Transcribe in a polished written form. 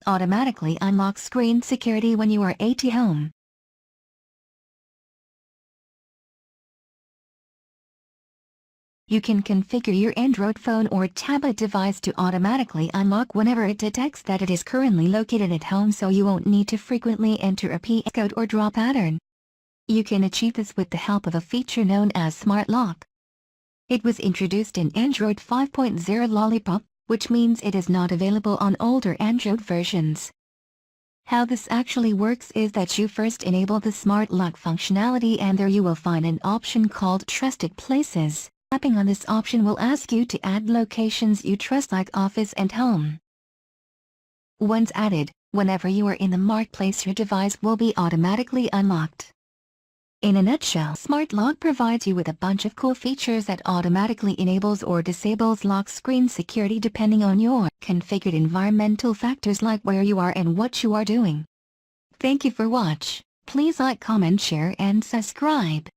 automatically unlock screen security when you are at home. You can configure your Android phone or tablet device to automatically unlock whenever it detects that it is currently located at home, so you won't need to frequently enter a passcode or draw pattern. You can achieve this with the help of a feature known as Smart Lock. It was introduced in Android 5.0 Lollipop, which means it is not available on older Android versions. How this actually works is that you first enable the Smart Lock functionality, and there you will find an option called Trusted Places. Tapping on this option will ask you to add locations you trust like office and home. Once added, whenever you are in the marketplace, your device will be automatically unlocked. In a nutshell, Smart Lock provides you with a bunch of cool features that automatically enables or disables lock screen security depending on your configured environmental factors like where you are and what you are doing. Thank you for watching. Please like, comment, share and subscribe.